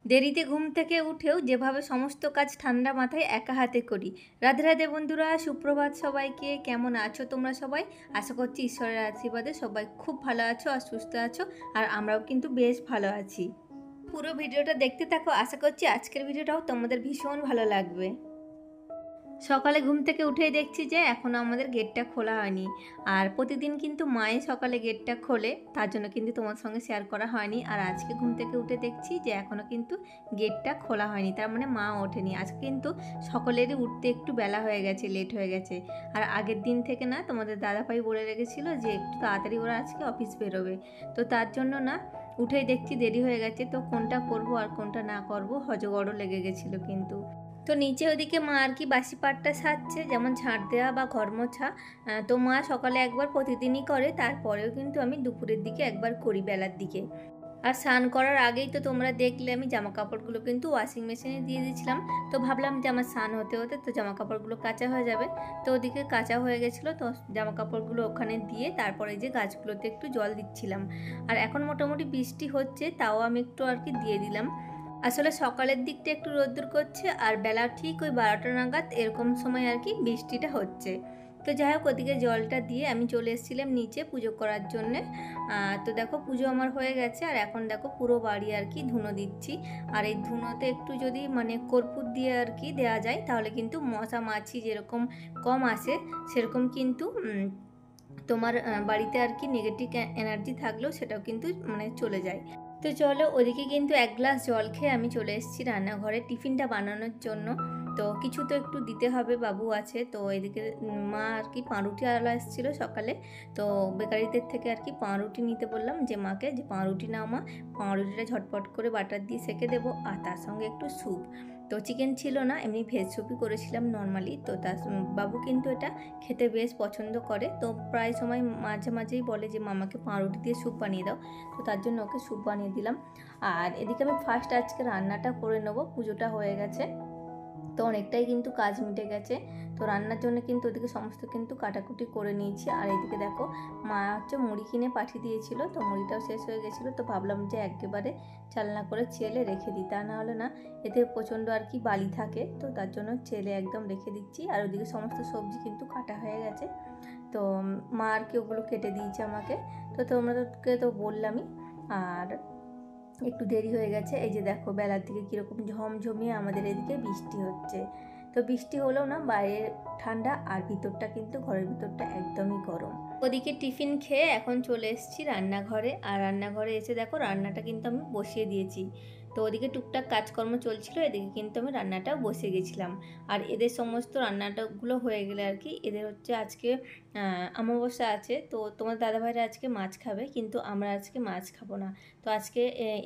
দেরিতে ঘুম থেকে উঠেও যেভাবে সমস্ত কাজ ঠান্ডা মাথায় একা হাতে করি। রাধে রাধে বন্ধুরা, সুপ্রভাত সবাইকে। কেমন আছো তোমরা সবাই? আশা করছি ঈশ্বরের আশীর্বাদে সবাই খুব ভালো আছো আর সুস্থ আছো, আর আমরাও কিন্তু বেশ ভালো আছি। পুরো ভিডিওটা দেখতে থাকো, আশা করছি আজকের ভিডিওটাও তোমাদের ভীষণ ভালো লাগবে। সকালে ঘুম থেকে উঠেই দেখছি যে এখনও আমাদের গেটটা খোলা হয়নি। আর প্রতিদিন কিন্তু মাই সকালে গেটটা খোলে, তার জন্য কিন্তু তোমার সঙ্গে শেয়ার করা হয়নি। আর আজকে ঘুম থেকে উঠে দেখছি যে এখনও কিন্তু গেটটা খোলা হয়নি, তার মানে মা ওঠেনি। আজকে কিন্তু সকলেরই উঠতে একটু বেলা হয়ে গেছে, লেট হয়ে গেছে। আর আগের দিন থেকে না তোমাদের দাদাভাই বলে রেখেছিল যে একটু তাড়াতাড়ি ওরা আজকে অফিস বেরোবে, তো তার জন্য না উঠেই দেখছি দেরি হয়ে গেছে। তো কোনটা করব আর কোনটা না করব হজগড়ও লেগে গেছিলো কিন্তু। তো নিচে ওদিকে মা আর কি বাসি পাটটা সারছে, যেমন ঝাঁট দেওয়া বা ঘর মোছা। তো মা সকালে একবার প্রতিদিনই করে, তারপরেও কিন্তু আমি দুপুরের দিকে একবার করি, বেলার দিকে। আর স্নান করার আগেই তো তোমরা দেখলে আমি জামা কাপড়গুলো কিন্তু ওয়াশিং মেশিনে দিয়ে দিয়েছিলাম। তো ভাবলাম যে আমার স্নান হতে হতে তো জামা কাপড়গুলো কাঁচা হয়ে যাবে। তো ওদিকে কাঁচা হয়ে গেছিলো, তো জামা কাপড়গুলো ওখানে দিয়ে তারপরে যে গাছগুলোতে একটু জল দিচ্ছিলাম। আর এখন মোটামুটি বৃষ্টি হচ্ছে, তাও আমি একটু আর কি দিয়ে দিলাম। আসলে সকালের দিকটা একটু রোদ্দুর করছে, আর বেলা ঠিক ওই 12টা নাগাদ এরকম সময় আর কি বৃষ্টিটা হচ্ছে। তো যাই হোক, ওদিকে জলটা দিয়ে আমি চলে এসেছিলাম নিচে পুজো করার জন্যে। তো দেখো পুজো আমার হয়ে গেছে, আর এখন দেখো পুরো বাড়ি আর কি ধুনো দিচ্ছি। আর এই ধুনোতে একটু যদি মানে কর্পূর দিয়ে আর কি দেওয়া যায়, তাহলে কিন্তু মশা মাছি যেরকম কম আসে, সেরকম কিন্তু তোমার বাড়িতে আর কি নেগেটিভ এনার্জি থাকলেও সেটাও কিন্তু মানে চলে যায়। তো চলো, ওদিকে কিন্তু এক গ্লাস জল খেয়ে আমি চলে এসেছি রান্নাঘরে টিফিনটা বানানোর জন্য। তো কিছু তো একটু দিতে হবে, বাবু আছে। তো এদিকে মা আর কি পাউরুটি আলা এসেছিলো সকালে, তো বেকারিদের থেকে আর কি পাউরুটি নিতে বললাম যে মাকে, যে পাউরুটি নাও মা, পাউরুটিটা ঝটপট করে বাটার দিয়ে সেঁকে দেবো, আর তার সঙ্গে একটু স্যুপ। তো চিকেন ছিল না, এমনি ভেজ স্যুপই করেছিলাম নর্মালি। তো তার বাবু কিন্তু এটা খেতে বেশ পছন্দ করে, তো প্রায় সময় মাঝে মাঝেই বলে যে মামাকে পাউরুটি দিয়ে স্যুপ বানিয়ে দাও। তো তার জন্য ওকে স্যুপ বানিয়ে দিলাম। আর এদিকে আমি ফার্স্ট আজকে রান্নাটা করে নেবো, পুজোটা হয়ে গেছে, তো অনেকটাই কিন্তু কাজ মিটে গেছে। তো রান্নার জন্য কিন্তু ওদিকে সমস্ত কিন্তু কাটাকুটি করে নিয়েছি। আর এদিকে দেখো মা হচ্ছে মুড়ি কিনে পাঠিয়ে দিয়েছিল, তো মুড়িটাও শেষ হয়ে গেছিলো। তো ভাবলাম যে একেবারে চালনা করে ছেলে রেখে দিই, তা না হলে না এতে প্রচণ্ড আর কি বালি থাকে, তো তার জন্য ছেলে একদম রেখে দিচ্ছি। আর ওদিকে সমস্ত সবজি কিন্তু কাটা হয়ে গেছে, তো মা আর কি ওগুলো কেটে দিয়েছে আমাকে। তো তোমরাকে তো বললামই। আর একটু দেরি হয়ে গেছে, এই যে দেখো বেলার দিকে কীরকম ঝমঝমিয়ে আমাদের এদিকে বৃষ্টি হচ্ছে। তো বৃষ্টি হলেও না বাইরে ঠান্ডা, আর ভিতরটা কিন্তু ঘরের ভিতরটা একদমই গরম। ওদিকে টিফিন খেয়ে এখন চলে এসেছি রান্নাঘরে। আর রান্নাঘরে এসে দেখো রান্নাটা কিন্তু আমি বসিয়ে দিয়েছি। তো ওদিকে টুকটাক কাজকর্ম চলছিল, এদিকে কিন্তু আমি রান্নাটাও বসে গেছিলাম। আর এদের সমস্ত রান্নাটাগুলো হয়ে গেলে আর কি, এদের হচ্ছে আজকে অমাবস্যা আছে, তো তোমার দাদাভাইরা আজকে মাছ খাবে, কিন্তু আমরা আজকে মাছ খাবো না। তো আজকে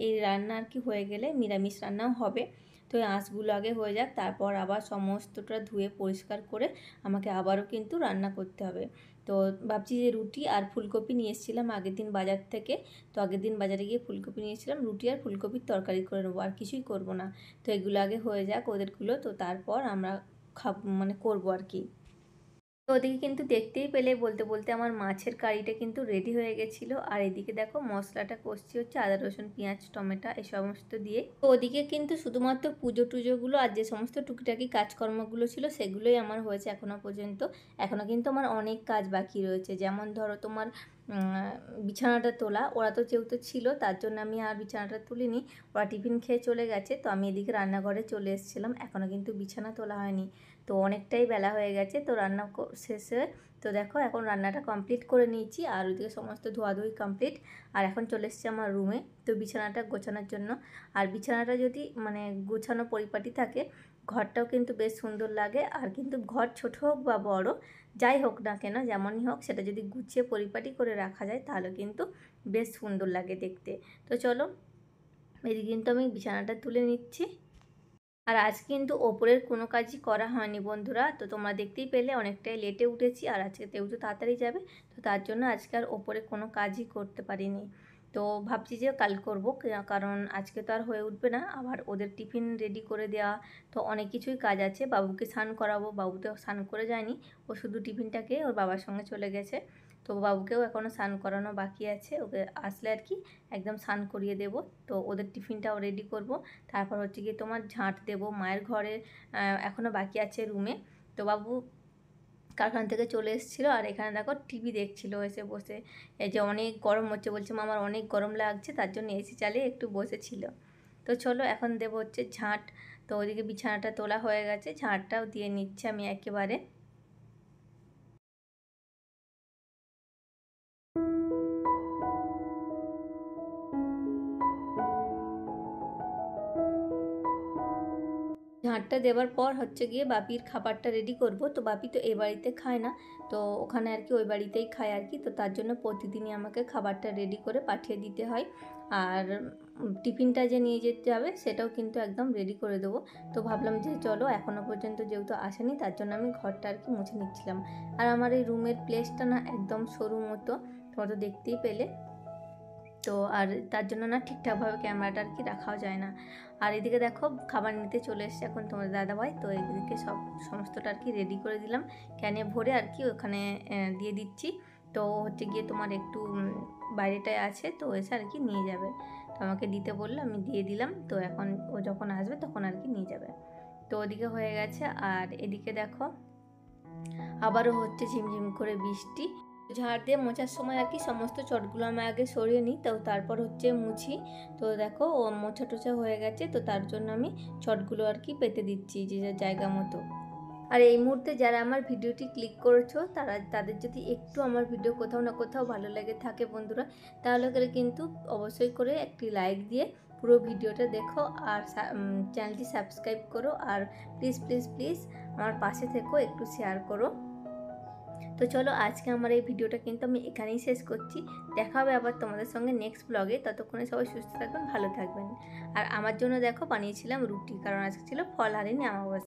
এই রান্না আর কি হয়ে গেলে নিরামিষ রান্নাও হবে। তো এই আঁশগুলো আগে হয়ে যাক, তারপর আবার সমস্তটা ধুয়ে পরিষ্কার করে আমাকে আবারও কিন্তু রান্না করতে হবে। তো ভাবছি যে রুটি আর ফুলকপি নিয়ে এসেছিলাম আগের দিন বাজার থেকে। তো আগের দিন বাজারে গিয়ে ফুলকপি নিয়েছিলাম, রুটি আর ফুলকপির তরকারি করে নেবো, আর কিছুই করব না। তো এগুলো আগে হয়ে যাক ওদেরগুলো, তো তারপর আমরা মানে করবো আর কি। তো ওদিকে কিন্তু দেখতেই পেলে বলতে বলতে আমার মাছের কারিটা কিন্তু রেডি হয়ে গেছিলো। আর এদিকে দেখো মশলাটা কষছি হচ্ছে আদা রসুন পেঁয়াজ টমেটো এই সমস্ত দিয়ে। তো ওদিকে কিন্তু শুধুমাত্র পুজো টুজোগুলো আর যে সমস্ত টুকিটাকি কাজকর্মগুলো ছিল সেগুলোই আমার হয়েছে এখনও পর্যন্ত। এখনও কিন্তু আমার অনেক কাজ বাকি রয়েছে, যেমন ধরো তোমার বিছানাটা তোলা। ওরা তো যেহেতু ছিল তার জন্য আমি আর বিছানাটা তুলিনি, ওরা টিফিন খেয়ে চলে গেছে। তো আমি এদিকে রান্নাঘরে চলে এসেছিলাম, এখনও কিন্তু বিছানা তোলা হয়নি। তো অনেকটাই বেলা হয়ে গেছে, তো রান্না শেষে তো দেখো এখন রান্নাটা কমপ্লিট করে নিয়েছি। আর ওইদিকে সমস্ত ধোয়াধুয়ি কমপ্লিট, আর এখন চলে এসেছি আমার রুমে তো বিছানাটা গোছানোর জন্য। আর বিছানাটা যদি মানে গোছানো পরিপাটি থাকে, ঘরটাও কিন্তু বেশ সুন্দর লাগে। আর কিন্তু ঘর ছোট হোক বা বড় যাই হোক না কেন, যেমনই হোক, সেটা যদি গুছিয়ে পরিপাটি করে রাখা যায় তাহলে কিন্তু বেশ সুন্দর লাগে দেখতে। তো চলো, এদিকে কিন্তু আমি বিছানাটা তুলে নিচ্ছি। আর আজ কিন্তু ওপরের কোনো কাজই করা হয়নি বন্ধুরা, তো তোমরা দেখতেই পেলে অনেকটাই লেটে উঠেছি। আর আজকে তেউতো তাড়াতাড়ি যাবে, তো তার জন্য আজকে আর ওপরে কোনো কাজই করতে পারিনি। তো ভাবছি যে কাল করব, কারণ আজকে তো আর হয়ে উঠবে না। আবার ওদের টিফিন রেডি করে দেওয়া, তো অনেক কিছুই কাজ আছে। বাবুকে স্নান করাবো, বাবু তো স্নান করে যায়নি, ও শুধু টিফিনটাকে ওর বাবার সঙ্গে চলে গেছে। তো বাবুকেও এখনও স্নান করানো বাকি আছে, ওকে আসলে আর কি একদম স্নান করিয়ে দেব। তো ওদের টিফিনটাও রেডি করব, তারপর হচ্ছে গিয়ে তোমার ঝাঁট দেবো। মায়ের ঘরে এখনও বাকি আছে রুমে। তো বাবু কারখানা থেকে চলে এসেছিলো আর এখানে দেখো টিভি দেখছিল এসে বসে। এই যে অনেক গরম হচ্ছে, বলছে আমার অনেক গরম লাগছে, তার জন্য এসি চালিয়ে একটু বসেছিল। তো চলো এখন দেবো হচ্ছে ঝাঁট। তো ওদিকে বিছানাটা তোলা হয়ে গেছে, ঝাঁটটাও দিয়ে নিচ্ছে আমি একেবারে। ঝাঁটটা দেওয়ার পর হচ্ছে গিয়ে বাপির খাবারটা রেডি করব। তো বাপি তো এই বাড়িতে খায় না, তো ওখানে আর কি ওই বাড়িতেই খায় আর কি। তো তার জন্য প্রতিদিনই আমাকে খাবারটা রেডি করে পাঠিয়ে দিতে হয়। আর টিফিনটা যে নিয়ে যেতে হবে সেটাও কিন্তু একদম রেডি করে দেবো। তো ভাবলাম যে চলো, এখনও পর্যন্ত যেহেতু আসেনি তার জন্য আমি ঘরটা আর কি মুছে নিচ্ছিলাম। আর আমার এই রুমের প্লেসটা না একদম সরু মতো, তোমরা তো দেখতেই পেলে। তো আর তার জন্য না ঠিকঠাকভাবে ক্যামেরাটা আর কি রাখাও যায় না। আর এদিকে দেখো খাবার নিতে চলে এসছে এখন তোমার দাদাভাই। তো এদিকে সমস্তটা আর কি রেডি করে দিলাম, ক্যানে ভরে আর কি ওখানে দিয়ে দিচ্ছি। তো হচ্ছে গিয়ে তোমার একটু বাইরেটায় আছে, তো এসে আর কি নিয়ে যাবে। তো আমাকে দিতে বললো, আমি দিয়ে দিলাম। তো এখন ও যখন আসবে তখন আর কি নিয়ে যাবে। তো ওদিকে হয়ে গেছে। আর এদিকে দেখো আবারও হচ্ছে ঝিমঝিম করে বৃষ্টি। ঝাড় দিয়ে মোছার সময় আর কি সমস্ত চটগুলো আমি আগে সরিয়ে নিই, তো তারপর হচ্ছে মুছি। তো দেখো ও মোছা টোছা হয়ে গেছে, তো তার জন্য আমি চটগুলো আর কি পেতে দিচ্ছি যে যার জায়গা মতো। আর এই মুহূর্তে যারা আমার ভিডিওটি ক্লিক করেছো তাদের যদি একটু আমার ভিডিও কোথাও না কোথাও ভালো লেগে থাকে বন্ধুরা, তাহলে করে কিন্তু অবশ্যই করে একটি লাইক দিয়ে পুরো ভিডিওটা দেখো। আর চ্যানেলটি সাবস্ক্রাইব করো। আর প্লিজ প্লিজ প্লিজ আমার পাশে থেকো, একটু শেয়ার করো। তো চলো আজকে আমার এই ভিডিওটা কিন্তু আমি এখানেই শেষ করছি। দেখা হবে আবার তোমাদের সঙ্গে নেক্সট ব্লগে। ততক্ষণে সবাই সুস্থ থাকবেন, ভালো থাকবেন। আর আমার জন্য দেখো বানিয়েছিলাম রুটি, কারণ আজকে ছিল ফলহারিণী অমাবস্যা।